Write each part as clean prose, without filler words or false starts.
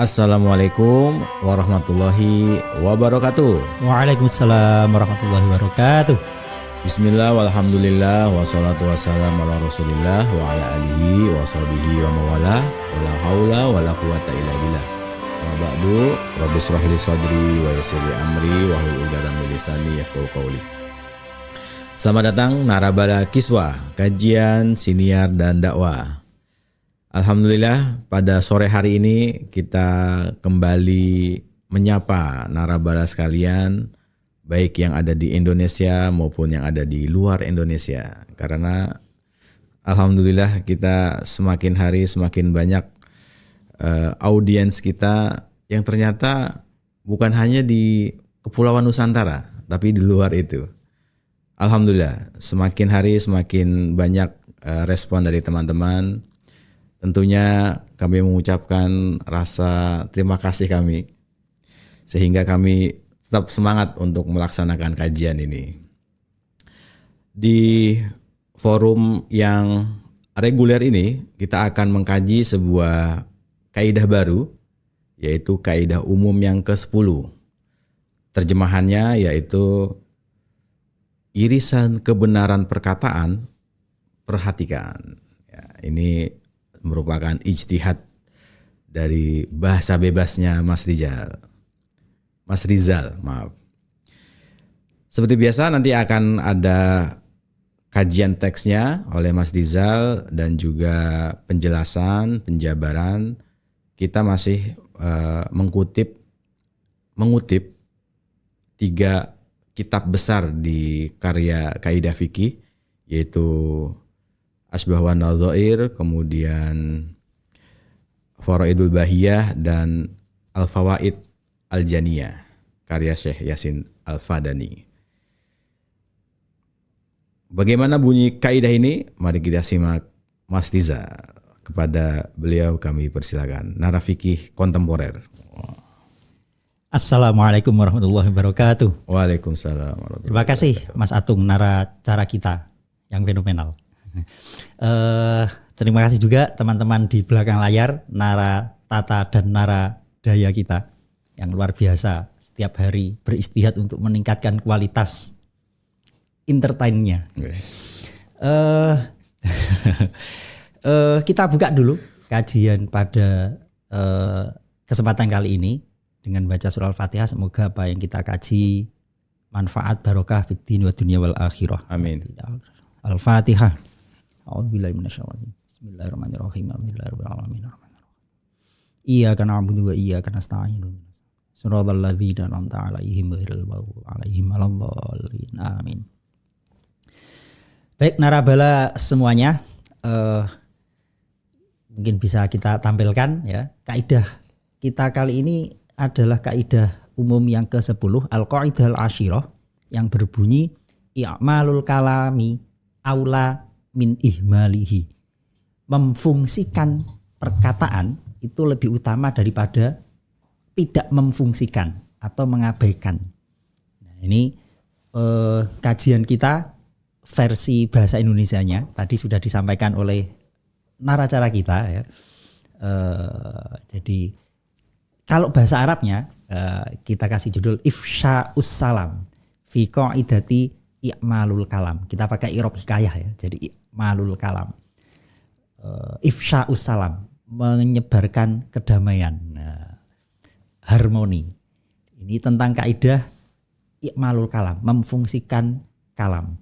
Assalamualaikum warahmatullahi wabarakatuh. Waalaikumsalam warahmatullahi wabarakatuh. Bismillah walhamdulillah wassalatu wassalamu ala rasulillah wa ala alihi wa sahbihi wa mawala wala haula wala quwata illa billah. Wa ba'du rabbi shrah li sadri wa yassir li amri wa hlul 'uqdatam min lisani yafqahu qawli. Selamat datang Narabala Kiswah, kajian siniar dan dakwah. Alhamdulillah pada sore hari ini kita kembali menyapa narabala sekalian, baik yang ada di Indonesia maupun yang ada di luar Indonesia. Karena alhamdulillah kita semakin hari semakin banyak audiens kita yang ternyata bukan hanya di Kepulauan Nusantara, tapi di luar itu. Alhamdulillah semakin hari semakin banyak respon dari teman-teman. Tentunya kami mengucapkan rasa terima kasih kami, sehingga kami tetap semangat untuk melaksanakan kajian ini. Di forum yang reguler ini, kita akan mengkaji sebuah kaidah baru, yaitu kaidah umum yang ke-10. Terjemahannya yaitu irisan kebenaran perkataan, perhatikan. Ya, ini merupakan ijtihad dari bahasa bebasnya Mas Rizal, maaf. Seperti biasa nanti akan ada kajian teksnya oleh Mas Rizal dan juga penjelasan, penjabaran. Kita masih mengutip 3 kitab besar di karya kaidah fikih, yaitu Asbah wa Nadzair, kemudian Faraidul Bahiyah dan Al-Fawaid Al-Janiyah karya Syekh Yasin Al-Fadani. Bagaimana bunyi kaidah ini? Mari kita simak Mas Riza. Kepada beliau kami persilakan. Nara fikih kontemporer. Assalamualaikum warahmatullahi wabarakatuh. Waalaikumsalam warahmatullahi Terima kasih Mas Atung naracara kita yang fenomenal. Terima kasih juga teman-teman di belakang layar, nara tata dan nara daya kita yang luar biasa setiap hari beristihad untuk meningkatkan kualitas entertainnya. Kita buka dulu kajian pada kesempatan kali ini dengan baca surah Al-Fatihah. Semoga apa yang kita kaji manfaat barokah fid din wa dunya wal akhirah. Amin. Al-Fatihah. A'udzubillahi minasyaitonir rajim. Bismillahirrahmanirrahim. Alhamdulillahirabbil alamin. Iyyaka na'budu wa iyyaka nasta'in. Shiratal ladzina an'amta 'alaihim ghairil maghdubi 'alaihim waladdallin. Amin. Baik narabala semuanya, mungkin bisa kita tampilkan ya. Kaidah kita kali ini adalah kaidah umum yang ke-10, al-qaidah al-ashirah, yang berbunyi i'malul kalami aula min ihmalihi. Memfungsikan perkataan itu lebih utama daripada tidak memfungsikan atau mengabaikan. Nah, ini kajian kita versi bahasa Indonesianya tadi sudah disampaikan oleh naracara kita ya. Jadi kalau bahasa Arabnya kita kasih judul ifsya'us salam fi qaidati i'malul kalam. Kita pakai i'rab hikayah ya. Jadi i'malul kalam. Ifsya'us salam, menyebarkan kedamaian, harmoni. Ini tentang kaidah i'malul kalam, memfungsikan kalam.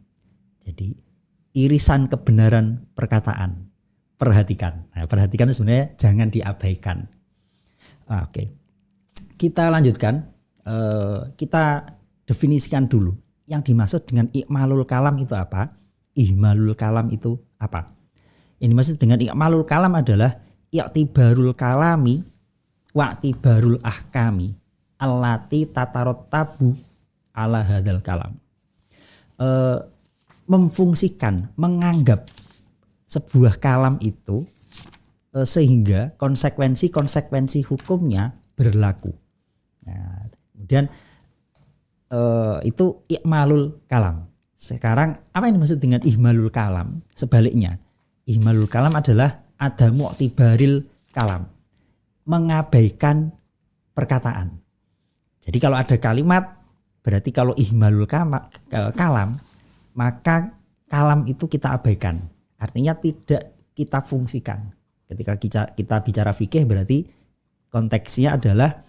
Jadi irisan kebenaran perkataan. Perhatikan. Nah, perhatikan sebenarnya jangan diabaikan. Oke. Kita lanjutkan. Kita definisikan dulu. Yang dimaksud dengan i'malul kalam itu apa? Ihmalul kalam itu apa? Yang dimaksud dengan i'malul kalam adalah i'tibarul kalami wa'tibarul ahkami allati tatarottabu ala hadzal kalam. Memfungsikan, menganggap sebuah kalam itu sehingga konsekuensi-konsekuensi hukumnya berlaku. Nah, kemudian itu i'malul kalam. Sekarang apa yang dimaksud dengan ihmalul kalam? Sebaliknya, ihmalul kalam adalah ada mu'tibaril kalam. mengabaikan perkataan. Jadi kalau ada kalimat, berarti kalau ihmalul kalam, maka kalam itu kita abaikan. Artinya tidak kita fungsikan. Ketika kita bicara fikih berarti konteksnya adalah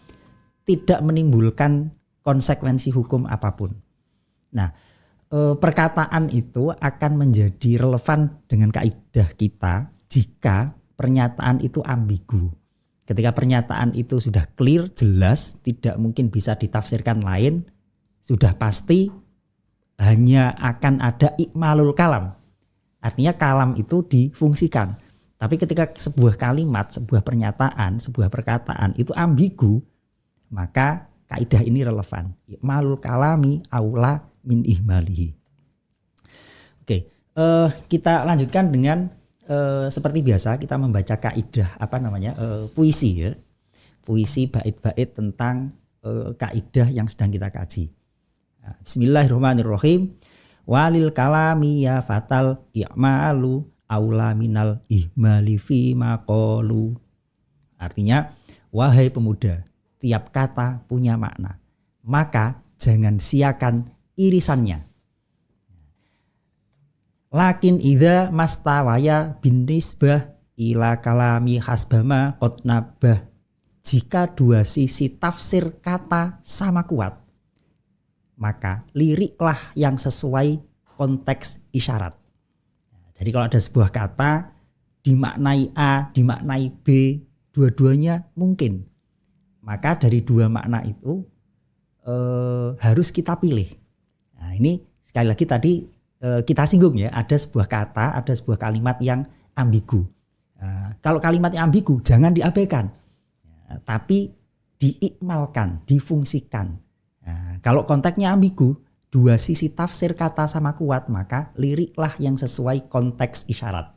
tidak menimbulkan konsekuensi hukum apapun. Nah, perkataan itu akan menjadi relevan dengan kaidah kita jika pernyataan itu ambigu. Ketika pernyataan itu sudah clear, jelas, tidak mungkin bisa ditafsirkan lain, sudah pasti hanya akan ada ikmalul kalam. Artinya kalam itu difungsikan. Tapi ketika sebuah kalimat, sebuah pernyataan, sebuah perkataan itu ambigu, maka kaidah ini relevan. Ikmalul kalami aula min ihmalihi. Oke, kita lanjutkan dengan seperti biasa kita membaca kaidah puisi ya. Puisi bait-bait tentang kaidah yang sedang kita kaji. Bismillahirrahmanirrahim. Walil kalami ya fatal i'malu aula minal ihmali fi maqalu. Artinya, wahai pemuda, tiap kata punya makna, maka jangan siakan irisannya. Lakin idza mastawaya bin nisbah ila kalami hasbama qad nabah. Jika dua sisi tafsir kata sama kuat, maka liriklah yang sesuai konteks isyarat. Jadi kalau ada sebuah kata dimaknai A, dimaknai B, dua-duanya mungkin. Maka dari dua makna itu harus kita pilih. Nah, ini sekali lagi tadi kita singgung ya, ada sebuah kata, ada sebuah kalimat yang ambigu. Kalau kalimat yang ambigu jangan diabaikan, tapi diikmalkan, difungsikan. Kalau konteksnya ambigu, dua sisi tafsir kata sama kuat, maka liriklah yang sesuai konteks isyarat.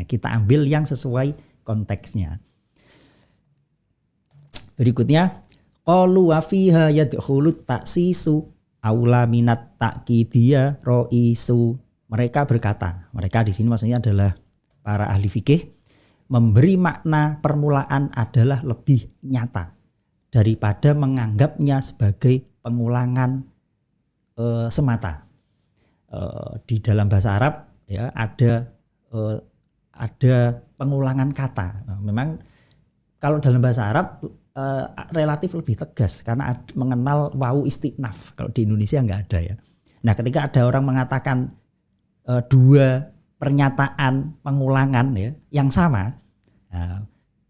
Kita ambil yang sesuai konteksnya. Berikutnya, qalu wa fiha yadkhulut taksisu aula minat ta'kidiyya roisu. Mereka berkata, mereka di sini maksudnya adalah para ahli fikih, memberi makna permulaan adalah lebih nyata daripada menganggapnya sebagai pengulangan semata. Di dalam bahasa Arab ya ada pengulangan kata. Memang kalau dalam bahasa Arab relatif lebih tegas karena mengenal wawu istinaf. Kalau di Indonesia nggak ada ya. Nah, ketika ada orang mengatakan dua pernyataan pengulangan ya yang sama,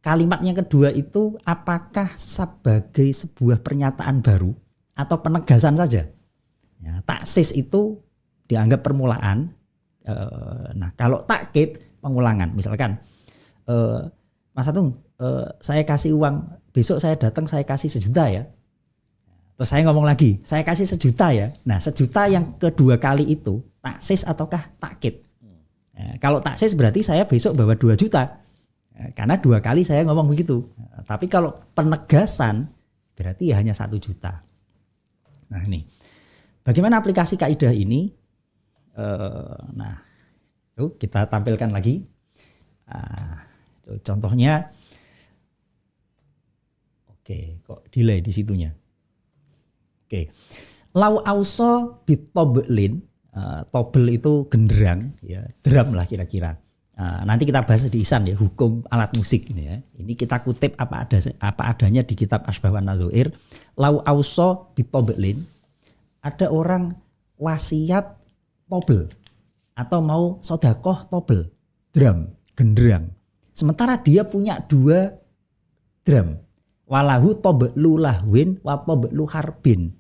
kalimat yang kedua itu apakah sebagai sebuah pernyataan baru atau penegasan saja? Ya, taksis itu dianggap permulaan. Nah, kalau takkid pengulangan. Misalkan, Mas Atung, saya kasih uang, besok saya datang saya kasih 1 juta ya. Terus saya ngomong lagi, saya kasih 1 juta ya. Nah, 1 juta yang kedua kali itu taksis ataukah takkid? Kalau taksis berarti saya besok bawa 2 juta. Karena 2 kali saya ngomong begitu. Tapi kalau penegasan berarti ya hanya 1 juta. Nah, ini. Bagaimana aplikasi kaidah ini? Nah, yuk kita tampilkan lagi. Contohnya, oke, kok delay di situnya. Oke, lau auso bitoblin, tobel itu genderang, ya, drum lah kira-kira. Nanti kita bahas di Ihsan ya, hukum alat musik ini ya. Ini kita kutip apa adanya di kitab Asbah wan Nadzair. Lau auso bitoblin, ada orang wasiat tobel atau mau sodakoh tobel, drum, genderang. Sementara dia punya 2 drum. Walahu tobelu lahwin wa tobelu harbin.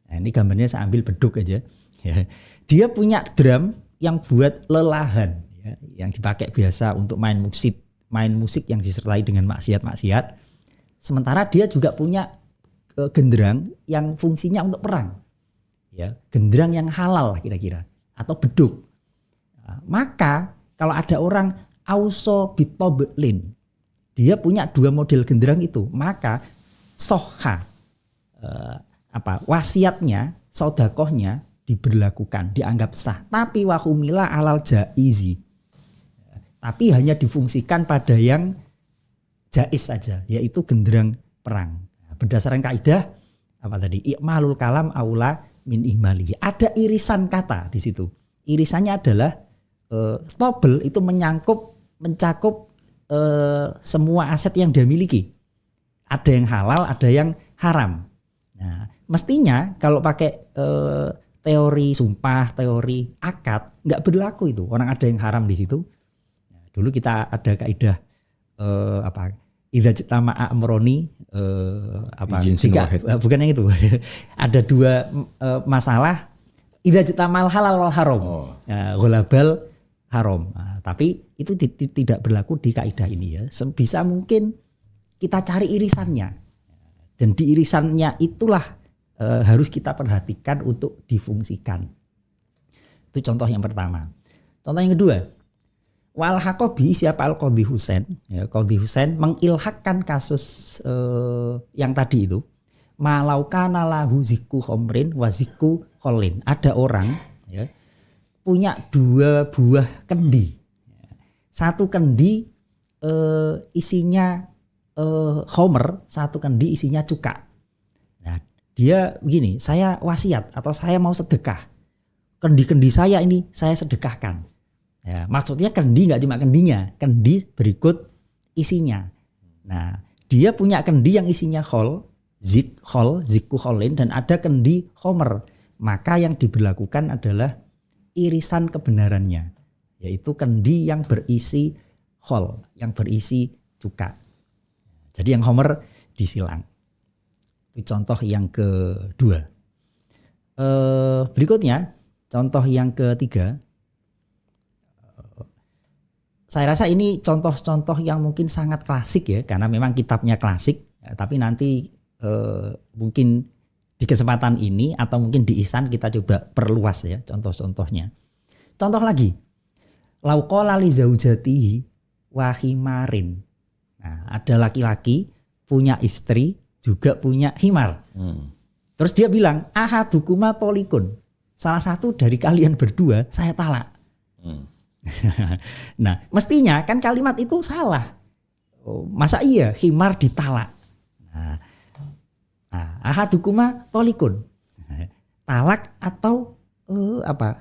Nah, ini gambarnya saya ambil beduk aja. Ya. Dia punya drum yang buat lelahan, ya, yang dipakai biasa untuk main musik yang disertai dengan maksiat-maksiat. Sementara dia juga punya genderang yang fungsinya untuk perang. Ya, genderang yang halal kira-kira atau beduk. Maka kalau ada orang auso bitobelin, dia punya 2 model genderang itu, maka soha wasiatnya, sodakohnya diberlakukan, dianggap sah. Tapi wahumila alal jaizi, tapi hanya difungsikan pada yang jais saja, yaitu genderang perang. Berdasarkan kaidah apa tadi? I'malul kalam aula min ihmali. Ada irisan kata di situ. Irisannya adalah tobel itu mencakup semua aset yang dia miliki. Ada yang halal, ada yang haram. Nah, mestinya kalau pakai teori sumpah, teori akad, nggak berlaku itu. Orang ada yang haram di situ. Nah, dulu kita ada kaidah idza jtama'a amroni jika bukan yang itu. Ada dua masalah, idza jtama'al halal wal haram. Ghalabal haram. Nah, tapi itu tidak berlaku di kaidah ini ya. Sebisa mungkin kita cari irisannya. Dan di irisannya itulah harus kita perhatikan untuk difungsikan. Itu contoh yang pertama. Contoh yang kedua, wal hakobi siapa al Qadhi Husain. Ya, Qadhi Husain mengilhakkan kasus yang tadi itu. Malaukana lahu zikku khomrin wa zikku kholin. Ada orang ya, punya 2 buah kendi. Satu kendi isinya khomer, satu kendi isinya cuka. Nah, dia begini, saya wasiat atau saya mau sedekah. Kendi-kendi saya ini saya sedekahkan. Ya, maksudnya kendi nggak cuma kendinya, kendi berikut isinya. Nah, dia punya kendi yang isinya zikku kholin, dan ada kendi khomer. Maka yang diberlakukan adalah irisan kebenarannya, yaitu kendi yang berisi khol, yang berisi cuka. Jadi yang homer disilang. Itu contoh yang kedua. Berikutnya, contoh yang ketiga. Saya rasa ini contoh-contoh yang mungkin sangat klasik ya, karena memang kitabnya klasik. Tapi nanti mungkin di kesempatan ini atau mungkin di ihsan kita coba perluas ya contoh-contohnya. Contoh lagi. Lauqala li zaujatihi wa himarin. Nah, ada laki-laki punya istri juga punya himar. Terus dia bilang, ahadukuma tolikun. Salah satu dari kalian berdua saya talak. Nah, mestinya kan kalimat itu salah. Masa iya himar ditalak? Nah, ahadukuma tolikun. Talak atau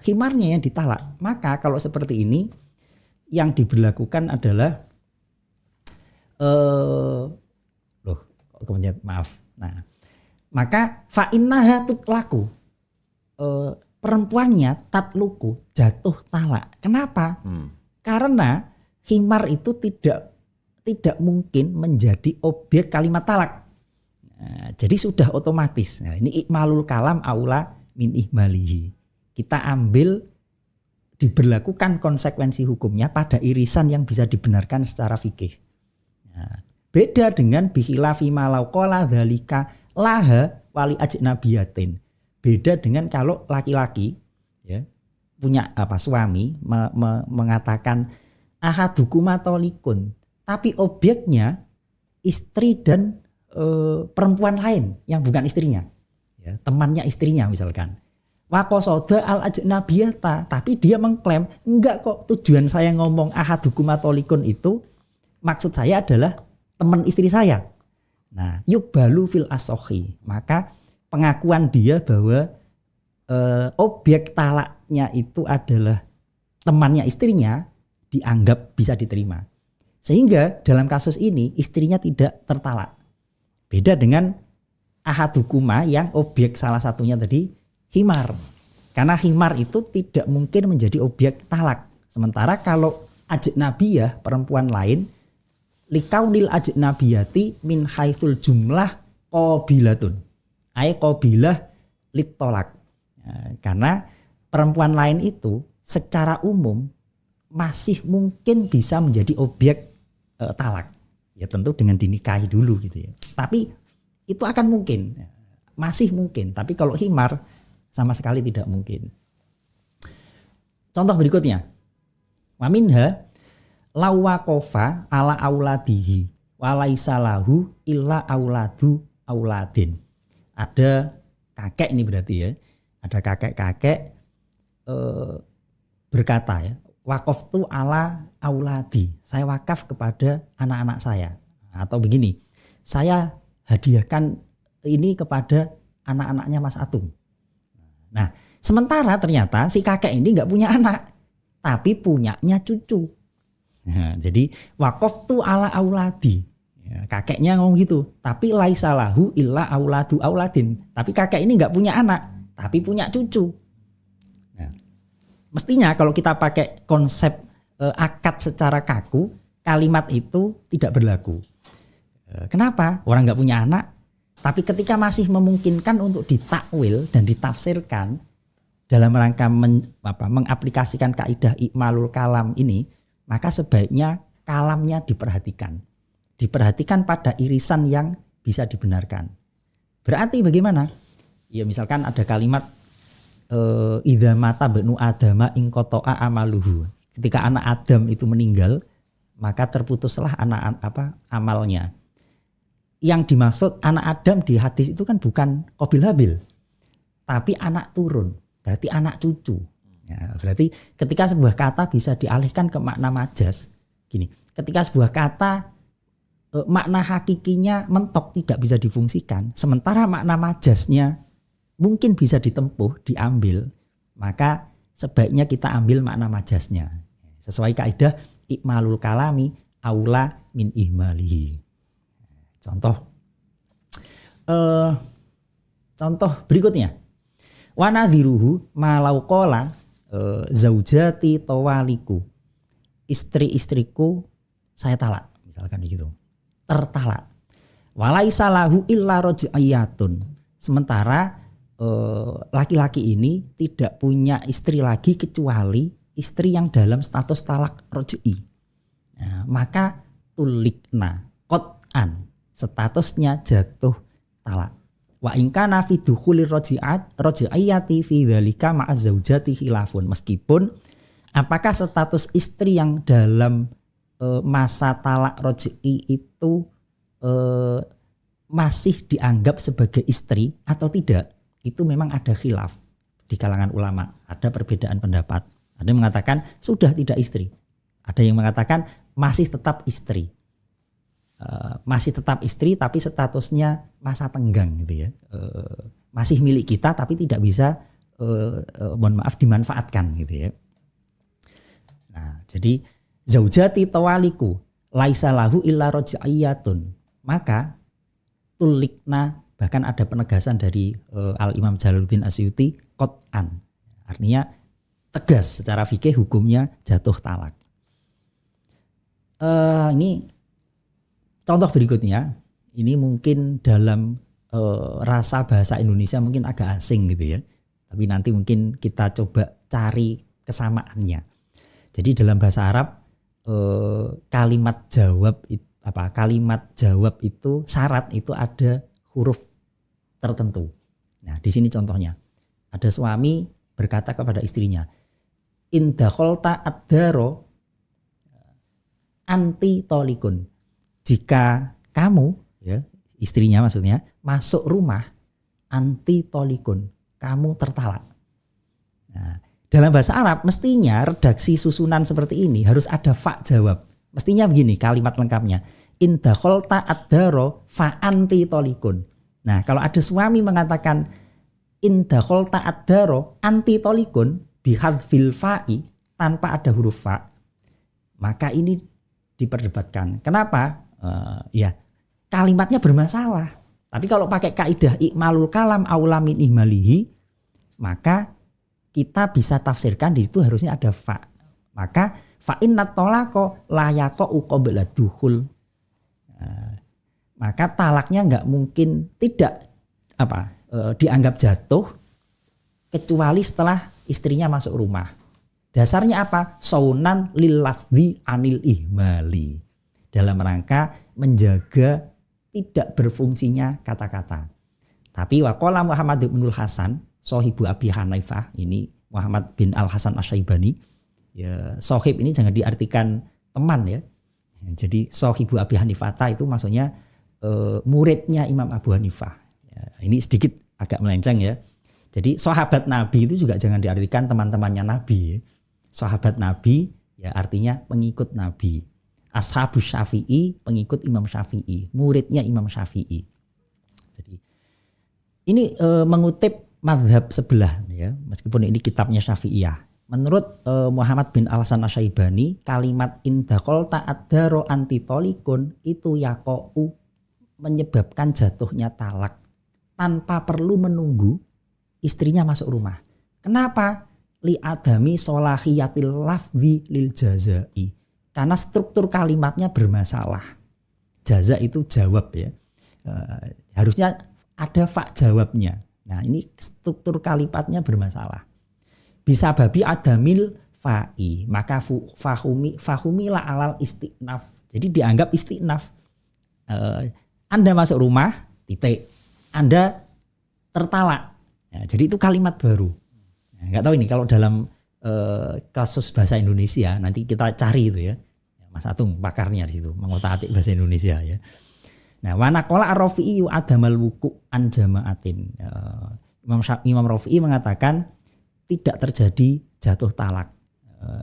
himarnya yang ditalak. Maka kalau seperti ini yang diberlakukan adalah maaf. Nah, maka fa innaha tutlaku. Perempuannya tatluku, jatuh talak. Kenapa? Karena himar itu tidak mungkin menjadi objek kalimat talak. Nah, jadi sudah otomatis. Nah, ini ikmalul kalam aula min ihmalihi. Kita ambil diberlakukan konsekuensi hukumnya pada irisan yang bisa dibenarkan secara fikih. Nah, beda dengan bihilafi malau qala dzalika laha wali ajnabiyatin. Beda dengan kalau laki-laki ya punya suami mengatakan ahadukuma tolikun, tapi objeknya istri dan perempuan lain yang bukan istrinya. Ya, temannya istrinya misalkan. Waqasada al ajnabiyata, tapi dia mengklaim enggak kok, tujuan saya ngomong ahadukuma tolikun itu maksud saya adalah teman istri saya. Nah, yukbalu fil asohi, maka pengakuan dia bahwa objek talaknya itu adalah temannya istrinya dianggap bisa diterima. Sehingga dalam kasus ini istrinya tidak tertalak. Beda dengan ahadukuma yang objek salah satunya tadi himar. Karena himar itu tidak mungkin menjadi objek talak. Sementara kalau ajnabiyah, perempuan lain, likaunil ajnabiyati min haitsul jumlah qabilatun. Ai qabilah litolak. Karena perempuan lain itu secara umum masih mungkin bisa menjadi objek talak. Ya tentu dengan dinikahi dulu gitu ya. Tapi itu akan mungkin. Masih mungkin. Tapi kalau himar sama sekali tidak mungkin. Contoh berikutnya. Wa minha lawaqafa ala auladihi walaisa lahu illa auladu auladin. Ada kakek ini berarti ya. Ada kakek-kakek berkata ya, waqaftu ala auladi. Saya wakaf kepada anak-anak saya. Atau begini, saya hadiahkan ini kepada anak-anaknya Mas Atung. Nah, sementara ternyata si kakek ini nggak punya anak, tapi punyanya cucu. Nah, jadi waqaftu ala auladi. Ya, kakeknya ngomong gitu, tapi laisa lahu illa auladu auladin. Tapi kakek ini nggak punya anak, tapi punya cucu. Nah, mestinya kalau kita pakai konsep akad secara kaku, kalimat itu tidak berlaku. Kenapa? Orang nggak punya anak, tapi ketika masih memungkinkan untuk ditakwil dan ditafsirkan dalam rangka mengaplikasikan kaidah ikmalul kalam ini, maka sebaiknya kalamnya diperhatikan. Diperhatikan pada irisan yang bisa dibenarkan. Berarti bagaimana? Ya misalkan ada kalimat idza mata banu adama in qata'a amaluhu. Ketika anak Adam itu meninggal, maka terputuslah amalnya. Yang dimaksud anak Adam di hadis itu kan bukan Qabil Habil, tapi anak turun, berarti anak cucu. Ya, berarti ketika sebuah kata bisa dialihkan ke makna majas, gini, ketika sebuah kata makna hakikinya mentok tidak bisa difungsikan, sementara makna majasnya mungkin bisa ditempuh, diambil, maka sebaiknya kita ambil makna majasnya. Sesuai kaidah ikmalul kalami aula min ihmalihi. Contoh berikutnya, wa nadhiruhu malau qala zaujati tawaliku, istri-istriku saya talak, misalkan gitu, tertalak. Walaisa lahu illa raj'iyatun, sementara laki-laki ini tidak punya istri lagi kecuali istri yang dalam status talak raj'i. Nah, maka tulikna qat'an, statusnya jatuh talak. Wa in kana fi dukhulir raj'iyati fi dzalika ma'a zaujati khilafun, meskipun apakah status istri yang dalam masa talak raj'i itu masih dianggap sebagai istri atau tidak, itu memang ada khilaf di kalangan ulama, ada perbedaan pendapat. Ada yang mengatakan sudah tidak istri, ada yang mengatakan masih tetap istri. Masih tetap istri tapi statusnya masa tenggang gitu ya, masih milik kita tapi tidak bisa mohon maaf dimanfaatkan gitu ya. Nah, jadi zaujati tawaliku laisa lahu illa raj'iyatun, maka tulikna, bahkan ada penegasan dari Al Imam Jalaluddin Asyuti, qat'an, artinya tegas secara fikih hukumnya jatuh talak. Ini contoh berikutnya, ini mungkin dalam rasa bahasa Indonesia mungkin agak asing gitu ya, tapi nanti mungkin kita coba cari kesamaannya. Jadi dalam bahasa Arab kalimat jawab itu syarat itu ada huruf tertentu. Nah, di sini contohnya, ada suami berkata kepada istrinya, in dakhalta ad-daro anti tolikun, jika kamu, ya, istrinya maksudnya, masuk rumah anti tolikun, kamu tertalak. Nah, dalam bahasa Arab mestinya redaksi susunan seperti ini harus ada fa jawab. Mestinya begini kalimat lengkapnya, in dakhalta ad-daro fa anti tolikun. Nah, kalau ada suami mengatakan in dakhalta ad-daro anti tolikun bihadzfil fa'i, tanpa ada huruf fa, maka ini diperdebatkan. Kenapa? Ya, kalimatnya bermasalah. Tapi kalau pakai kaidah ikmalul kalam aula min ihmalihi, maka kita bisa tafsirkan di situ harusnya ada fa. Maka fa innat talaqa la yaqa'u qabla dukhul. Maka talaknya enggak mungkin tidak dianggap jatuh kecuali setelah istrinya masuk rumah. Dasarnya apa? Saunan lil lafzi anil ihmali, dalam rangka menjaga tidak berfungsinya kata-kata. Tapi waqala Muhammad bin Al-Hasan, sahibu Abi Hanifah, ini Muhammad bin Al-Hasan Asy-Syaibani. Ya, sahib ini jangan diartikan teman ya. Jadi sahibu Abi Hanifah itu maksudnya muridnya Imam Abu Hanifah. Ya, ini sedikit agak melenceng ya. Jadi sahabat Nabi itu juga jangan diartikan teman-temannya Nabi. Sahabat Nabi ya artinya pengikut Nabi. ashabus Syafi'i, pengikut Imam Syafi'i, muridnya Imam Syafi'i. Jadi ini mengutip mazhab sebelah ya, meskipun ini kitabnya Syafi'iyah. Menurut Muhammad bin Al-Hasan Asy-Syaibani, kalimat indaqol ta'addaro antitolikun itu yaqa'u menyebabkan jatuhnya talak tanpa perlu menunggu istrinya masuk rumah. Kenapa? Li adami solahiyatil lafzi lil jazai. Karena struktur kalimatnya bermasalah. Jaza itu jawab ya. Harusnya ada fa jawabnya. Nah, ini struktur kalimatnya bermasalah. Bisa babi adamil fa'i, maka fahumila alal istinaf. Jadi dianggap istinaf. Anda masuk rumah, titik. Anda tertalak. Ya, jadi itu kalimat baru. Nggak tahu ini kalau dalam kasus bahasa Indonesia, nanti kita cari itu ya. Mas Atung pakarnya di situ, mengotak-atik bahasa Indonesia ya. Nah, wa naqala ar-Rafi'i adamal wuku' an jama'atin. Imam Rafi'i mengatakan tidak terjadi jatuh talak.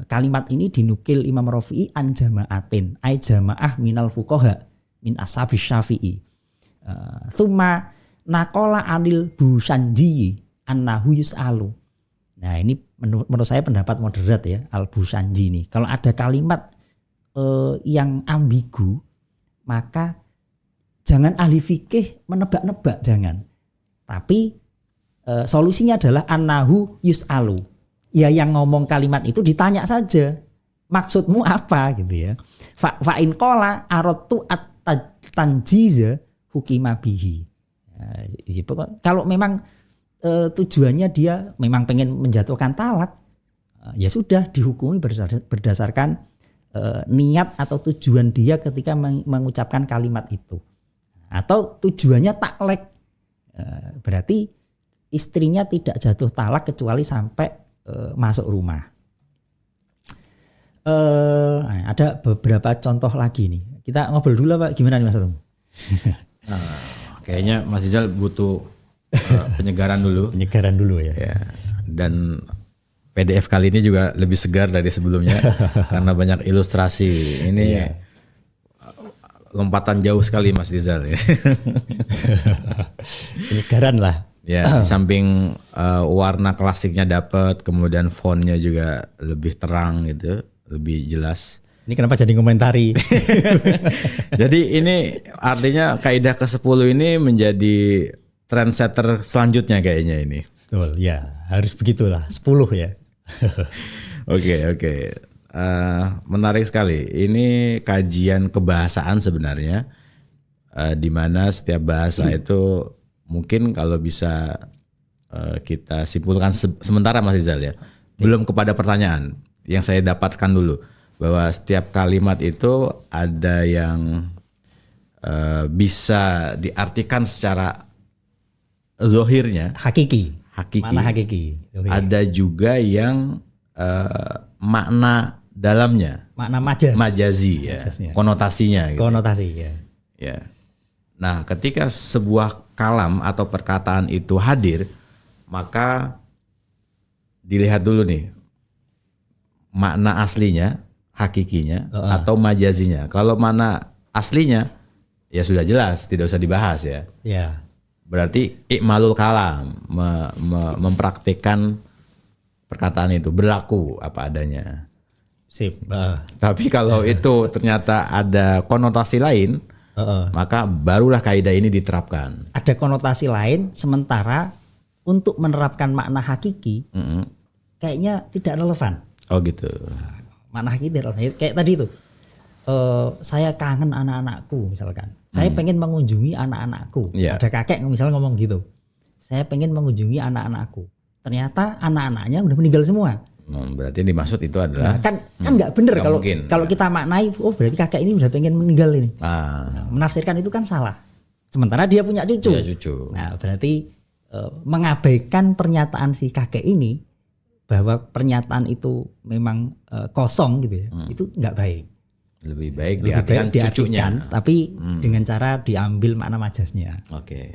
Kalimat ini dinukil Imam Rafi'i an jama'atin, ay jama'ah minal fuqaha min ashabis Syafi'i. Tsumma naqala anil Busanji annahu yus'alu. Nah, ini menurut saya pendapat moderat ya, Al-Busanji ini. Kalau ada kalimat yang ambigu, maka jangan ahli fikih menebak-nebak, jangan. Tapi solusinya adalah annahu yus'alu. Ya, yang ngomong kalimat itu ditanya saja. Maksudmu apa gitu ya. Fa in qala aradtu at-tanjiza hukima bihi. Kalau memang tujuannya dia memang pengen menjatuhkan talak, ya sudah dihukumi berdasarkan niat atau tujuan dia ketika mengucapkan kalimat itu. Atau tujuannya taklek, berarti istrinya tidak jatuh talak kecuali sampai masuk rumah. Ada beberapa contoh lagi nih. Kita ngobrol dulu Pak, gimana nih Mas Atung? Kayaknya Mas Rizal butuh penyegaran dulu. Penyegaran dulu ya. Dan PDF kali ini juga lebih segar dari sebelumnya karena banyak ilustrasi. Ini lompatan jauh sekali Mas Rizal. Penyegaran lah. Ya, di samping warna klasiknya dapat, kemudian fontnya juga lebih terang gitu, lebih jelas. Ini kenapa jadi komentari? Jadi ini artinya kaidah ke-10 ini menjadi trendsetter selanjutnya kayaknya ini. Betul, ya harus begitulah, 10 ya. Oke. Menarik sekali. Ini kajian kebahasaan sebenarnya, di mana setiap bahasa itu mungkin kalau bisa kita simpulkan sementara Mas Rizal ya. Belum kepada pertanyaan yang saya dapatkan dulu, bahwa setiap kalimat itu ada yang bisa diartikan secara zahirnya, hakiki. Mana hakiki? Ada juga yang makna dalamnya, makna majazi ya, konotasinya gitu. Konotasi ya. Nah, ketika sebuah kalam atau perkataan itu hadir, maka dilihat dulu nih makna aslinya, hakikinya atau majazinya. Kalau mana aslinya ya sudah jelas, tidak usah dibahas ya. Ya. Berarti ikmalul kalam, mempraktikkan perkataan itu, berlaku apa adanya. Sip. Tapi kalau itu ternyata ada konotasi lain, maka barulah kaidah ini diterapkan. Ada konotasi lain, sementara untuk menerapkan makna hakiki kayaknya tidak relevan. Oh gitu. Makna hakiki tidak relevan. Kayak tadi itu, saya kangen anak-anakku misalkan. Saya pengen mengunjungi anak-anakku. Ada kakek misalnya ngomong gitu. Saya pengen mengunjungi anak-anakku. Ternyata anak-anaknya udah meninggal semua. Berarti yang dimaksud itu adalah kan nggak bener kalau kita maknai, oh berarti kakek ini udah pengen meninggal ini. Nah, menafsirkan itu kan salah. Sementara dia punya cucu. Nah, berarti mengabaikan pernyataan si kakek ini bahwa pernyataan itu memang kosong gitu ya. Itu nggak baik. Lebih baik diartikan cucunya, tapi dengan cara diambil makna majasnya. Oke.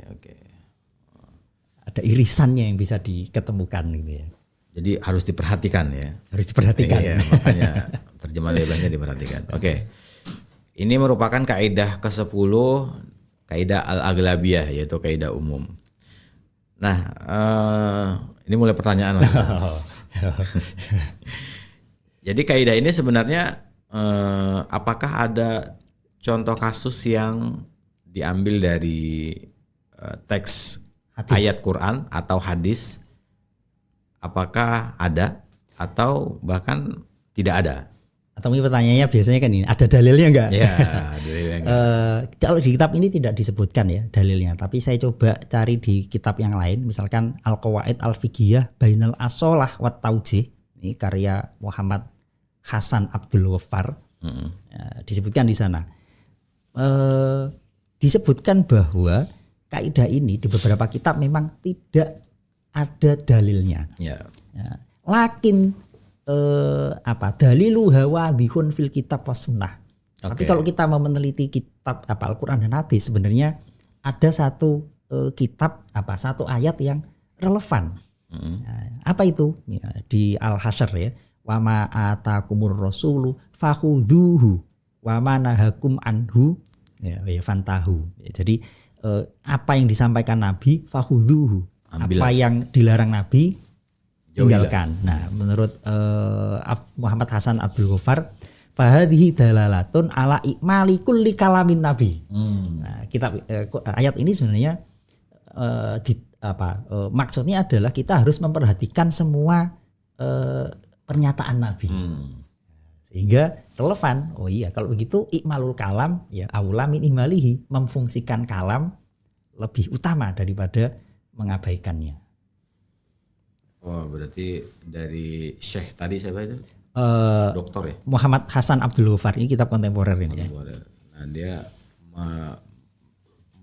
Ada irisannya yang bisa diketemukan gitu ya. Jadi harus diperhatikan ya. Harus diperhatikan. Iya, makanya terjemahan bebasnya diperhatikan. Oke. Ini merupakan kaidah ke-10, kaidah al-aghlabiyah, yaitu kaidah umum. Nah, ini mulai pertanyaan lagi. Jadi kaidah ini sebenarnya apakah ada contoh kasus yang diambil dari teks Hadis. ayat Quran atau hadis? Apakah ada atau bahkan tidak ada? Atau mungkin pertanyaannya biasanya kan ini, ada dalilnya enggak? Ya, dalilnya enggak. Kalau di kitab ini tidak disebutkan ya dalilnya, tapi saya coba cari di kitab yang lain, misalkan Al-Qawaid Al-Fiqhiyah Bainal Asolah wat Taujih, ini karya Muhammad Hasan Abdul Ghaffar, disebutkan di sana. Disebutkan bahwa kaidah ini di beberapa kitab memang tidak ada dalilnya. Ya. Lakin dalilu hawadihun fil kitab was sunnah. Tapi kalau kita mau meneliti kitab Al-Quran dan hadis, sebenarnya ada satu kitab satu ayat yang relevan. Apa itu? Ya, di Al-Hasyr ya. Wa ma atakumur rasulu fakhudhuhu wa ma nahakum anhu ya fantahu. Ya, jadi apa yang disampaikan Nabi fakhudhuhu. Apa yang dilarang Nabi tinggalkan. Nah, menurut Muhammad Hasan Abdul Ghaffar, fahadhihi dalalatun ala ikmali kulli kalamin Nabi. Nah, ayat ini sebenarnya maksudnya adalah kita harus memperhatikan semua pernyataan Nabi. Sehingga relevan. Oh iya, kalau begitu ikmalul kalam ya aula min ihmalihi, memfungsikan kalam lebih utama daripada mengabaikannya. Oh, berarti dari Syekh tadi siapa itu? Doktor ya? Muhammad Hasan Abdul Ghaffar, ini kitab kontemporer ini ya. Nah, dia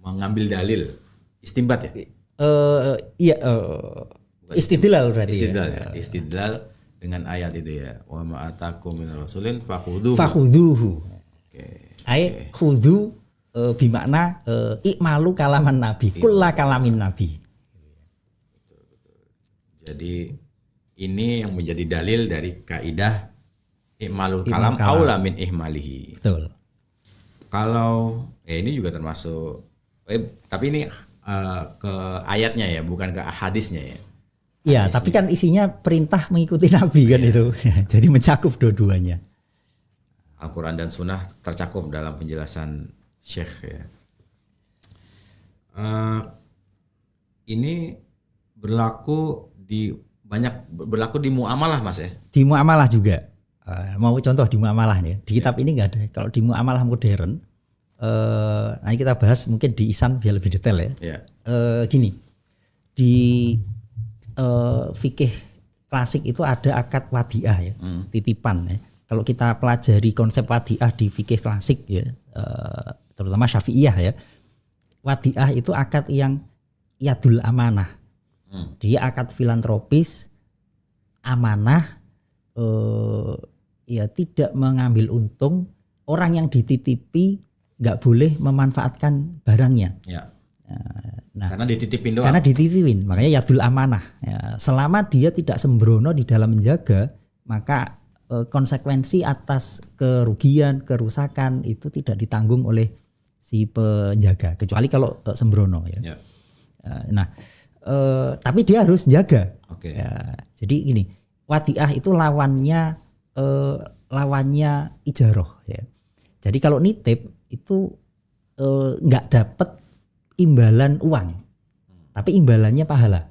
mengambil dalil istinbat ya? Istidlal berarti. Istidlal dengan ayat itu ya. Wa ma atakum min rasulin fakhudhuhu. Oke. Ai khudhu bimakna ikmalu kalaman Nabi, kulla kalamin Nabi. Jadi ini yang menjadi dalil dari kaidah ikmalul kalam aula min ihmalihi. Betul. Kalau ini juga termasuk tapi ini ke ayatnya ya, bukan ke hadisnya ya. Iya, tapi kan isinya perintah mengikuti Nabi kan itu. Jadi mencakup dua-duanya. Al-Quran dan Sunnah tercakup dalam penjelasan Syekh ya. Ini berlaku di muamalah Mas ya? Di muamalah juga. Mau contoh di muamalah nih. Di kitab ini nggak ada. Kalau di muamalah modern, nanti kita bahas mungkin di Ihsan biar lebih detail ya. Ya. Gini, di fikih klasik itu ada akad wadiah ya, titipan ya. Kalau kita pelajari konsep wadiah di fikih klasik ya, terutama Syafi'iyah ya, wadiah itu akad yang yadul amanah. Dia akad filantropis, amanah, ya tidak mengambil untung. Orang yang dititipi nggak boleh memanfaatkan barangnya. Ya. Nah, karena dititipin doang. Karena dititipin, makanya yadul amanah. Ya, selama dia tidak sembrono di dalam menjaga, maka konsekuensi atas kerugian, kerusakan itu tidak ditanggung oleh si penjaga, kecuali kalau sembrono ya. Nah, tapi dia harus jaga. Okay. Ya, jadi gini, wadiah itu lawannya ijaroh ya. Jadi kalau nitip itu nggak dapat imbalan uang, tapi imbalannya pahala.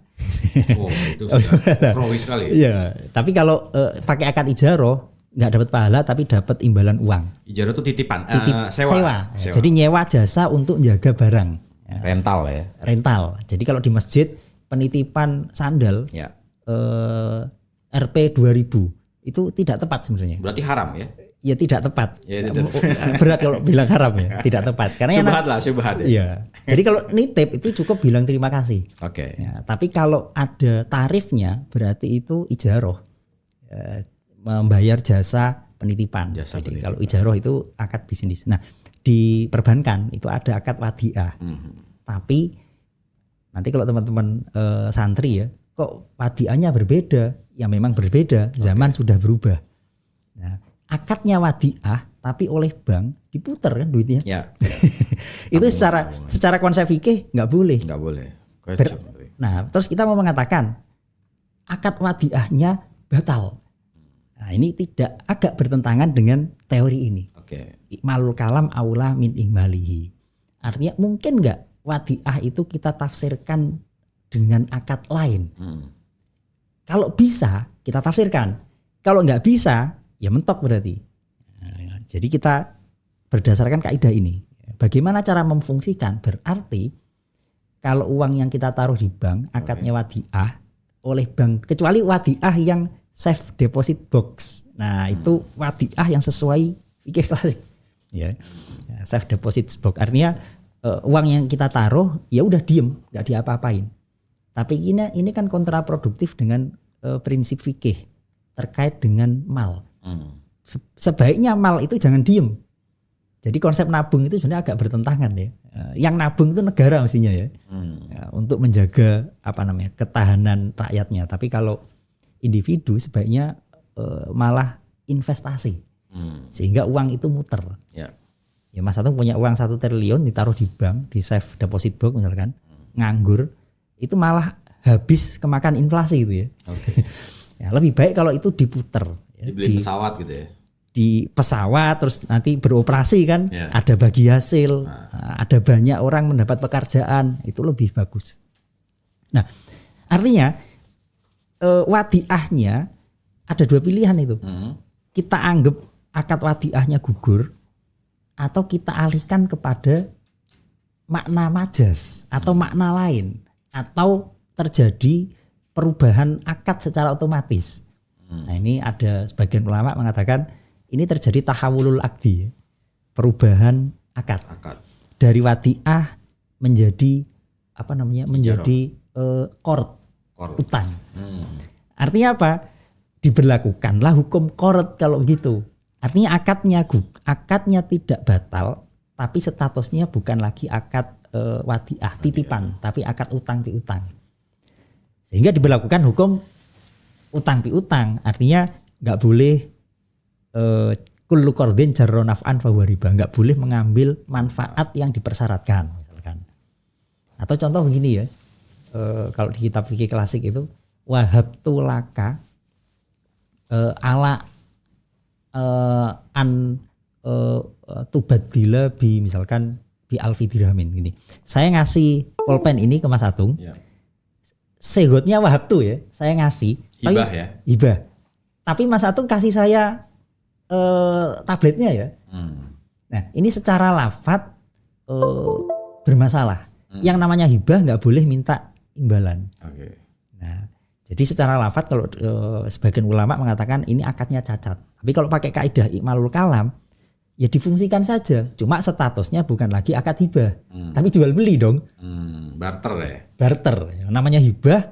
Oh, itu sudah prowi sekali. Iya, tapi kalau pakai akad ijaroh nggak dapat pahala tapi dapat imbalan uang. Ijaroh itu titipan, sewa. Jadi nyewa jasa untuk jaga barang. Ya. Rental ya. Rental. Jadi kalau di masjid penitipan sandal ya. Rp 2000 itu tidak tepat sebenarnya. Berarti haram ya? Ya tidak tepat. Ya, tidak. Berat kalau bilang haram ya, tidak tepat. Karena syubhat ya. Iya. Jadi kalau nitip itu cukup bilang terima kasih. Oke. Ya, tapi kalau ada tarifnya berarti itu ijaroh, membayar jasa penitipan. Jadi kalau ijaroh itu akad bisnis. Nah di perbankan itu ada akad wadiah. Tapi nanti kalau teman-teman santri ya, kok wadiahnya berbeda? Ya memang berbeda. Zaman sudah berubah. Nah, akadnya wadiah tapi oleh bank diputer kan duitnya. Ya. Itu secara konsep fikih nggak boleh. Nggak boleh. Nah, terus kita mau mengatakan akad wadiahnya batal. Nah, ini agak bertentangan dengan teori ini. Oke. Ikmalul kalam aula min ihmalihi. Artinya mungkin nggak wadiah itu kita tafsirkan dengan akad lain. Kalau bisa kita tafsirkan. Kalau nggak bisa ya mentok berarti. Nah, jadi kita berdasarkan kaidah ini. Bagaimana cara memfungsikan? Berarti kalau uang yang kita taruh di bank akadnya wadiah oleh bank, kecuali wadiah yang safe deposit box. Nah, itu wadiah yang sesuai fikih klasik. Ya. Safe deposit box artinya uang yang kita taruh ya udah diem, nggak diapa-apain. Tapi ini kan kontraproduktif dengan prinsip fikih terkait dengan mal. Sebaiknya mal itu jangan diem. Jadi konsep nabung itu sebenarnya agak bertentangan ya. Yang nabung itu negara mestinya ya, untuk menjaga ketahanan rakyatnya. Tapi kalau individu sebaiknya malah investasi, sehingga uang itu muter. Ya Mas Atung punya uang 1 triliun ditaruh di bank, di safe deposit box misalkan, nganggur, itu malah habis kemakan inflasi gitu ya. Ya, lebih baik kalau itu diputer. Ya, dibeli pesawat gitu ya. Di pesawat terus nanti beroperasi kan, ada bagi hasil, ada banyak orang mendapat pekerjaan, itu lebih bagus. Nah, artinya wadiahnya ada 2 pilihan itu. Kita anggap akad wadiahnya gugur atau kita alihkan kepada makna majas atau makna lain, atau terjadi perubahan akad secara otomatis. Nah, ini ada sebagian ulama mengatakan ini terjadi tahawulul akdi, perubahan akad. Dari wadiah menjadi menjadi qard, utang. Artinya apa? Diberlakukanlah hukum qard kalau begitu. Artinya akadnya tidak batal, tapi statusnya bukan lagi akad wadiah titipan, tapi akad utang piutang. Sehingga diberlakukan hukum utang piutang. Artinya nggak boleh kullu qardin jarra naf'an fahuwa riba, nggak boleh mengambil manfaat yang dipersyaratkan misalkan. Atau contoh begini ya, kalau di kitab fikih klasik itu wahabtu laka ala an tubadila bi misalkan bi alfi dirhamin gini. Saya ngasih pulpen ini ke Mas Atung. Segotnya wahabtu ya, saya ngasih hibah ya. Hibah. Tapi Mas Atung kasih saya tabletnya ya. Nah, ini secara lafadz bermasalah. Yang namanya hibah nggak boleh minta imbalan. Nah, jadi secara lafadz kalau sebagian ulama mengatakan ini akadnya cacat. Tapi kalau pakai kaidah ikmalul kalam ya difungsikan saja. Cuma statusnya bukan lagi akad hibah, tapi jual beli dong. Barter ya. Barter. Namanya hibah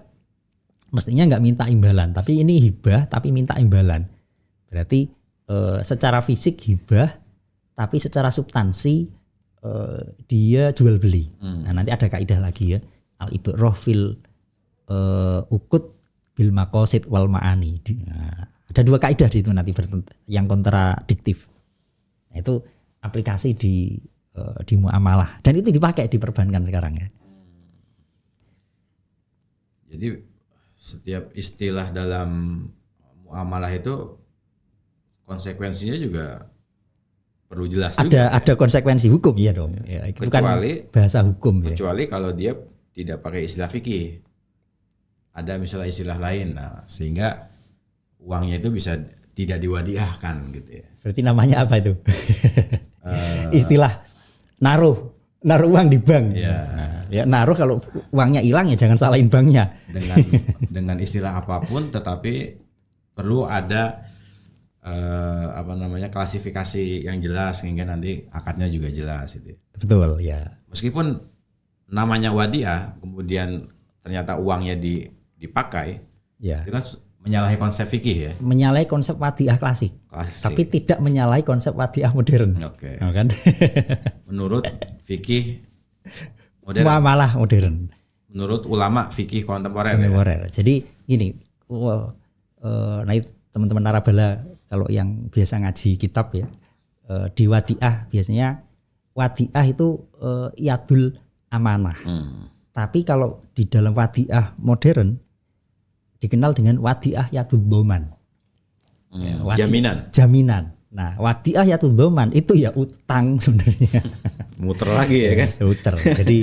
mestinya nggak minta imbalan, tapi ini hibah tapi minta imbalan. Berarti secara fisik hibah, tapi secara substansi dia jual beli. Nah, nanti ada kaidah lagi ya, al ibrah fil ukut bil maqasid wal ma'ani. Nah, ada 2 kaidah di situ nanti yang kontradiktif. Nah, itu aplikasi di muamalah dan itu dipakai di perbankan sekarang ya. Jadi setiap istilah dalam muamalah itu konsekuensinya juga perlu jelas juga. Ada konsekuensi hukum ya dong. Ya, itu kecuali kan bahasa hukum ya. Kecuali kalau dia tidak pakai istilah fikih. Ada misalnya istilah lain, nah sehingga uangnya itu bisa tidak diwadiahkan gitu ya. Berarti namanya apa itu? Istilah naruh uang di bank. Ya naruh, kalau uangnya hilang ya jangan salahin banknya. Dengan istilah apapun, tetapi perlu ada klasifikasi yang jelas sehingga nanti akadnya juga jelas itu. Betul ya. Meskipun namanya wadiah, kemudian ternyata uangnya dipakai, itu kan menyalahi konsep fikih ya. Menyalahi konsep wadiah klasik. Tapi tidak menyalahi konsep wadiah modern. Oke. Kan? Menurut fikih modern. Muamalah modern. Menurut ulama fikih kontemporer. Ya? Jadi gini, teman-teman narabala kalau yang biasa ngaji kitab ya, di wadiah biasanya wadiah itu yadul amanah. Tapi kalau di dalam wadiah modern dikenal dengan wadiah yadul doman. Jaminan. Nah, wadiah yadul doman itu ya utang sebenarnya. Muter lagi ya kan? Muter. Jadi,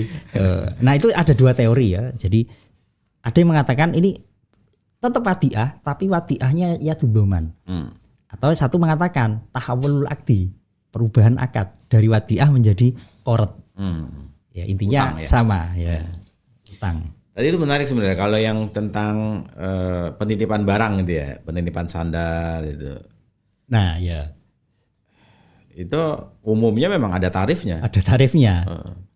nah itu ada dua teori ya. Jadi ada yang mengatakan ini tetap wadiah, tapi wadiahnya yadul doman. Atau satu mengatakan tahawulul akdi, perubahan akad dari wadiah menjadi qard. Ya intinya utang, ya? Sama ya. Utang. Tadi itu menarik sebenarnya kalau yang tentang penitipan barang gitu ya, penitipan sandal itu. Nah, ya. Itu umumnya memang ada tarifnya. Ada tarifnya.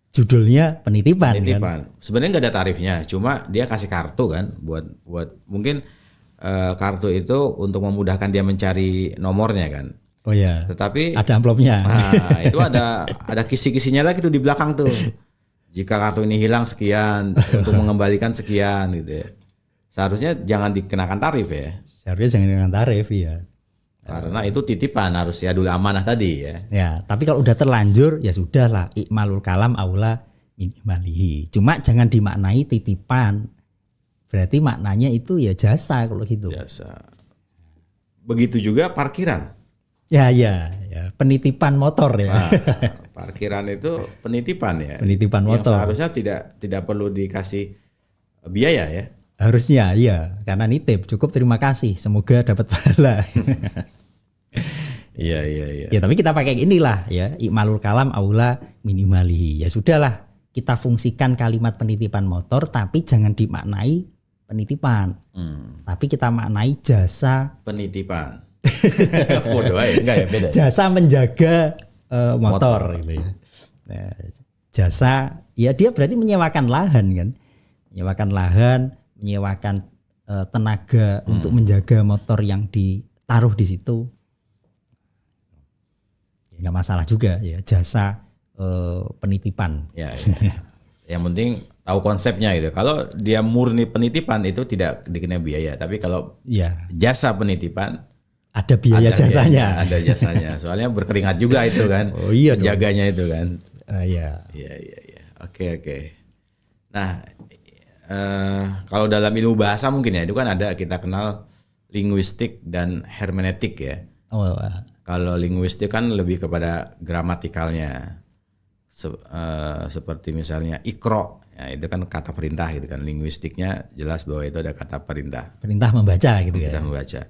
Judulnya penitipan. Kan? Sebenarnya nggak ada tarifnya, cuma dia kasih kartu kan buat mungkin kartu itu untuk memudahkan dia mencari nomornya kan. Oh ya. Tetapi ada amplopnya. Nah, itu ada kisi-kisinya lagi tuh di belakang tuh. Jika kartu ini hilang sekian, untuk mengembalikan sekian gitu ya. Seharusnya jangan dikenakan tarif ya. Seharusnya jangan dikenakan tarif ya. Karena itu titipan harus ya dulu amanah tadi ya. Ya, tapi kalau udah terlanjur ya sudahlah ikmalul kalam aula minimalihi. Cuma jangan dimaknai titipan. Berarti maknanya itu ya jasa kalau gitu. Jasa. Begitu juga parkiran. Ya, penitipan motor ya. Nah, parkiran itu penitipan ya. Penitipan motor. Yang seharusnya tidak perlu dikasih biaya ya. Harusnya iya, karena nitip cukup terima kasih, semoga dapat pahala. Iya. Ya tapi kita pakai inilah ya, ikmalul kalam aula minimalihi. Ya sudahlah, kita fungsikan kalimat penitipan motor tapi jangan dimaknai penitipan. Tapi kita maknai jasa penitipan. Bodoh aja, enggak ya, beda. Jasa menjaga motor gitu ya. Nah, jasa ya dia berarti menyewakan lahan kan. Menyewakan tenaga untuk menjaga motor yang ditaruh di situ. Ya, enggak masalah juga ya, jasa penitipan. Ya. Yang penting tahu konsepnya gitu. Kalau dia murni penitipan itu tidak dikenai biaya, tapi kalau jasa penitipan ada biaya jasanya. Ada jasanya. Soalnya berkeringat juga itu kan. Oh iya, penjaganya itu kan. Iya. Oke. Nah, kalau dalam ilmu bahasa mungkin ya itu kan ada kita kenal linguistik dan hermeneutik ya. Kalau linguistik kan lebih kepada gramatikalnya. Seperti misalnya ikro, ya itu kan kata perintah gitu kan. Linguistiknya jelas bahwa itu ada kata perintah. Perintah membaca gitu ya. Perintah membaca.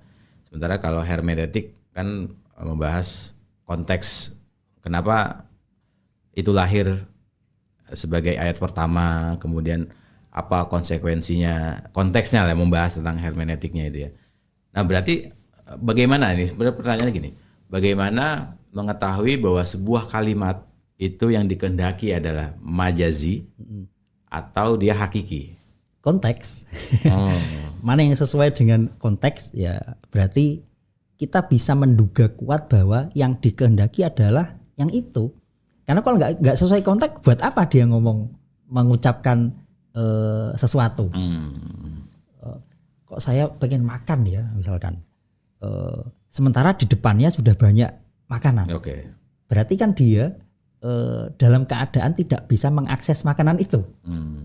Sementara kalau hermeneutik kan membahas konteks kenapa itu lahir sebagai ayat pertama, kemudian apa konsekuensinya, konteksnya lah membahas tentang hermeneutiknya itu ya. Nah berarti bagaimana ini? Sebenarnya pertanyaannya gini, bagaimana mengetahui bahwa sebuah kalimat itu yang dikehendaki adalah majazi atau dia hakiki? Konteks. Mana yang sesuai dengan konteks ya berarti kita bisa menduga kuat bahwa yang dikehendaki adalah yang itu. Karena kalau nggak sesuai konteks, buat apa dia mengucapkan sesuatu? Kok saya pengen makan ya misalkan, sementara di depannya sudah banyak makanan. Okay. Berarti kan dia dalam keadaan tidak bisa mengakses makanan itu.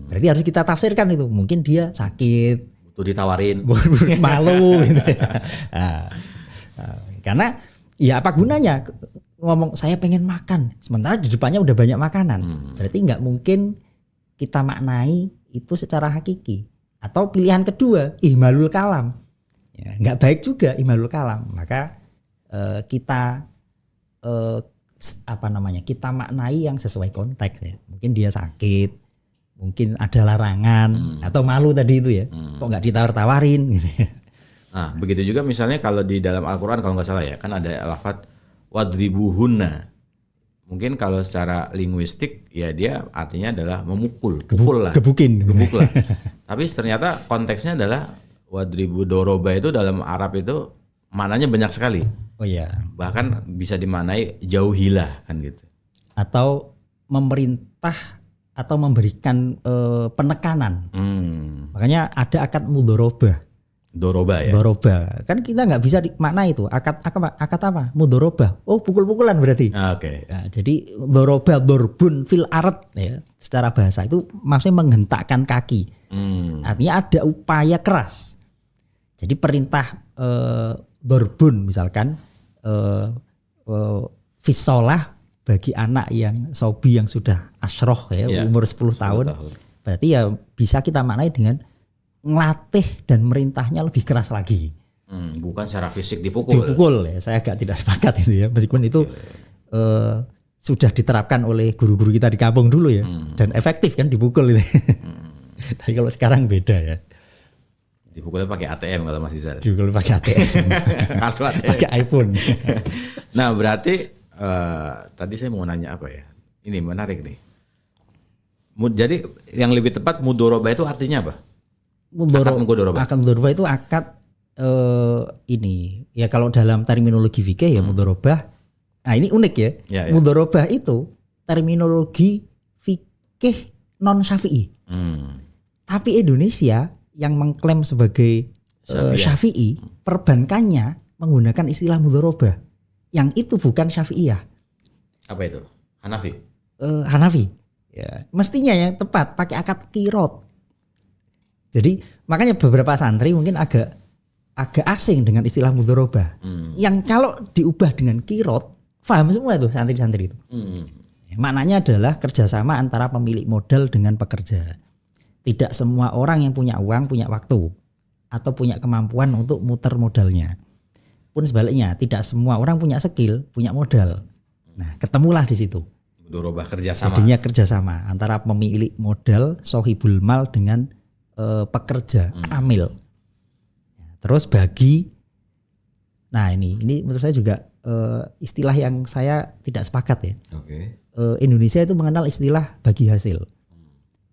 Berarti harus kita tafsirkan itu. Mungkin dia sakit, butuh ditawarin, malu gitu ya. Karena ya apa gunanya ngomong saya pengen makan sementara di depannya udah banyak makanan. Berarti nggak mungkin kita maknai itu secara hakiki. Atau pilihan kedua ihmalul kalam, ya, nggak baik juga ihmalul kalam. Maka kita kita maknai yang sesuai konteks ya. Mungkin dia sakit, mungkin ada larangan atau malu tadi itu ya. Kok nggak ditawar-tawarin gitu. Nah, begitu juga misalnya kalau di dalam Al-Qur'an kalau nggak salah ya, kan ada lafaz wadribuhunna. Mungkin kalau secara linguistik ya dia artinya adalah memukul, pukul lah. Gebuk lah. Tapi ternyata konteksnya adalah wadribu doroba itu dalam Arab itu maknanya banyak sekali. Oh iya. Bahkan bisa dimaknai jauhilah kan gitu. Atau memerintah atau memberikan penekanan. Makanya ada akad mudharabah. Doroba ya. Doroba. Kan kita nggak bisa makna itu. Akad apa? Mudoroba. Oh, pukul-pukulan berarti. Oke. Nah, jadi doroba, dorbun fil arat ya. Secara bahasa itu maksudnya menghentakkan kaki. Artinya ada upaya keras. Jadi perintah dorbun misalkan fisolah bagi anak yang sobi yang sudah asyroh ya, umur 10 tahun. Berarti ya bisa kita maknai dengan ngelatih dan merintahnya lebih keras lagi. Bukan secara fisik dipukul. Dipukul ya, saya agak tidak sepakat itu ya. Meskipun itu sudah diterapkan oleh guru-guru kita di kampung dulu ya, dan efektif kan dipukul ini. Tapi kalau sekarang beda ya. Dipukulnya pakai ATM kalau Mas Izal. Dipukul pakai ATM. Pakai iPhone. Nah berarti tadi saya mau nanya apa ya? Ini menarik nih. Jadi yang lebih tepat mudoroba itu artinya apa? Akad mudoroba itu akad ini ya kalau dalam terminologi fikih ya mudoroba. Nah ini unik ya. Mudoroba itu terminologi fikih non syafi'i. Tapi Indonesia yang mengklaim sebagai syafi'i perbankannya menggunakan istilah mudoroba yang itu bukan syafi'iyah. Apa itu? Hanafi. Hanafi. Ya, mestinya yang tepat pakai akad qirot. Jadi makanya beberapa santri mungkin agak asing dengan istilah mudoroba. Yang kalau diubah dengan qirot, paham semua tuh santri-santri itu. Maknanya adalah kerjasama antara pemilik modal dengan pekerja. Tidak semua orang yang punya uang punya waktu atau punya kemampuan untuk muter modalnya. Pun sebaliknya, tidak semua orang punya skill, punya modal. Nah, ketemulah di situ. Mudoroba kerjasama. Jadinya kerjasama antara pemilik modal, sohibul mal dengan pekerja, amil. Terus bagi, nah ini menurut saya juga istilah yang saya tidak sepakat ya. Indonesia itu mengenal istilah bagi hasil.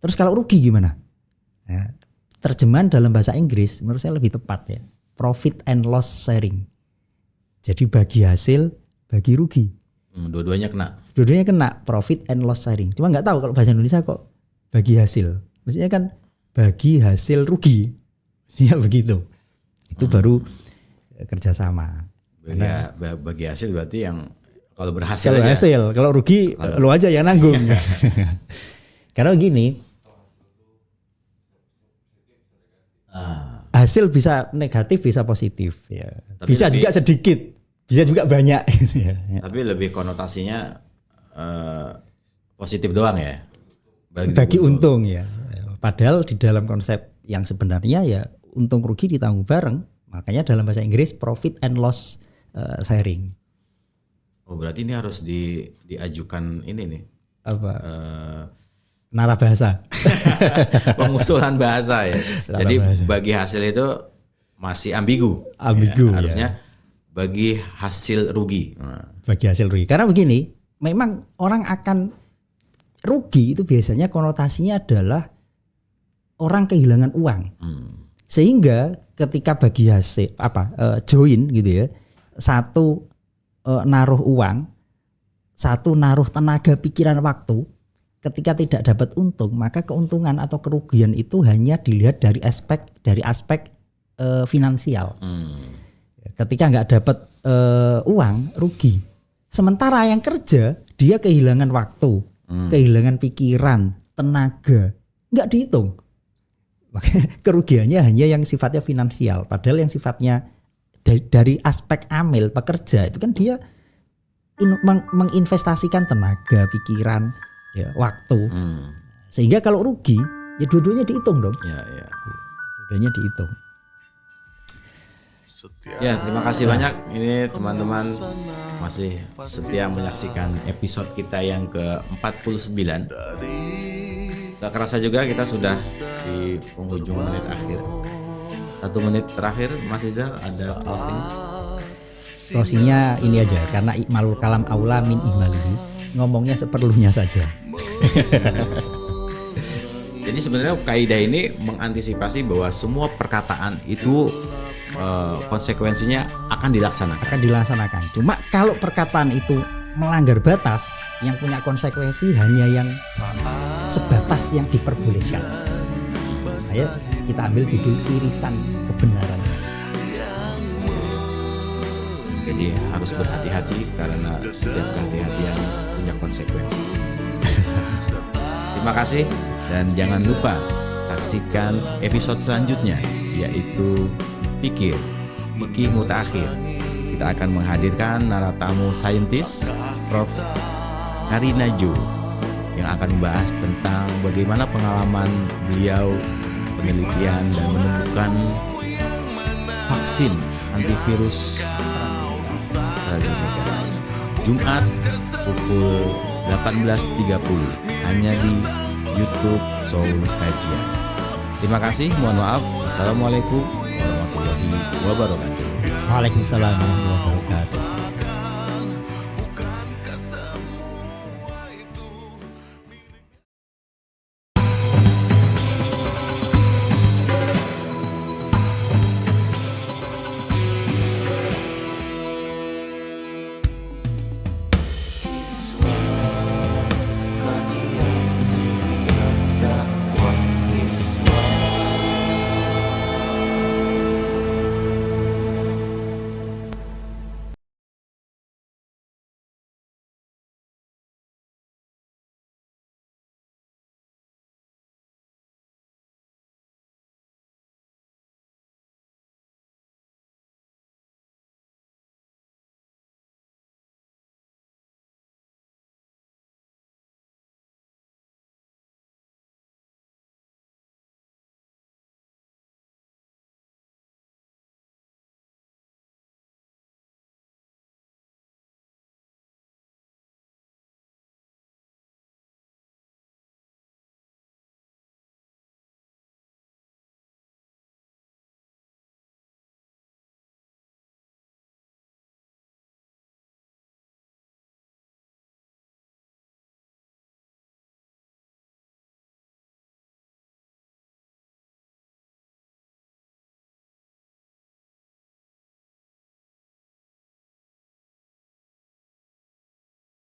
Terus kalau rugi gimana? Ya, terjemahan dalam bahasa Inggris menurut saya lebih tepat ya. Profit and loss sharing. Jadi bagi hasil, bagi rugi. Dua-duanya kena. Dua-duanya kena profit and loss sharing. Cuma nggak tahu kalau bahasa Indonesia kok bagi hasil. Maksudnya kan bagi hasil rugi, ya begitu. Itu baru kerjasama. Bagi hasil berarti yang kalau berhasil kalau aja. Hasil, kalau rugi lo aja yang nanggung. Karena begini, hasil bisa negatif, bisa positif. Ya. Bisa juga sedikit, bisa juga banyak. Tapi lebih konotasinya positif doang ya. Bagi untung ya. Padahal di dalam konsep yang sebenarnya ya untung rugi ditanggung bareng. Makanya dalam bahasa Inggris profit and loss sharing. Oh berarti ini harus diajukan ini nih. Apa? Nara bahasa. Pengusulan bahasa ya. Jadi bahasa. Bagi hasil itu masih ambigu. Ambigu. Ya, harusnya bagi hasil rugi. Bagi hasil rugi. Karena begini, memang orang akan rugi itu biasanya konotasinya adalah orang kehilangan uang. Sehingga ketika bagi hasil join gitu ya, satu naruh uang, satu naruh tenaga, pikiran, waktu, ketika tidak dapat untung, maka keuntungan atau kerugian itu hanya dilihat dari aspek finansial. Ketika nggak dapat uang, rugi. Sementara yang kerja, dia kehilangan waktu, kehilangan pikiran, tenaga, nggak dihitung. Makanya kerugiannya hanya yang sifatnya finansial. Padahal yang sifatnya dari aspek amil, pekerja, itu kan dia menginvestasikan tenaga, pikiran, ya, waktu. Sehingga kalau rugi, ya dua-duanya dihitung dong. Ya. Dua-duanya dihitung. Ya, terima kasih banyak. Ini teman-teman masih setia menyaksikan episode kita yang ke-49. Gak kerasa juga kita sudah di penghujung menit akhir. 1 menit terakhir, Mas Izal ada closing? Closingnya ini aja, karena ikmalul kalam aula min ihmalihi, ngomongnya seperlunya saja. Jadi sebenarnya kaidah ini mengantisipasi bahwa semua perkataan itu konsekuensinya akan dilaksanakan. Cuma kalau perkataan itu melanggar batas, yang punya konsekuensi hanya yang sebatas yang diperbolehkan. Ayo kita ambil judul irisan kebenaran. Jadi harus berhati-hati karena setiap kehati-hatian punya konsekuensi. Terima kasih dan jangan lupa saksikan episode selanjutnya, yaitu Fikih Mutakhir. Kita akan menghadirkan naratamu saintis Prof. Karina Jo yang akan membahas tentang bagaimana pengalaman beliau penelitian dan menemukan vaksin antivirus AstraZeneca. Jumat pukul 18.30 hanya di YouTube Soul Kajian. Terima kasih, mohon maaf. Assalamualaikum warahmatullahi wabarakatuh. Waalaikumsalam warahmatullahi wabarakatuh.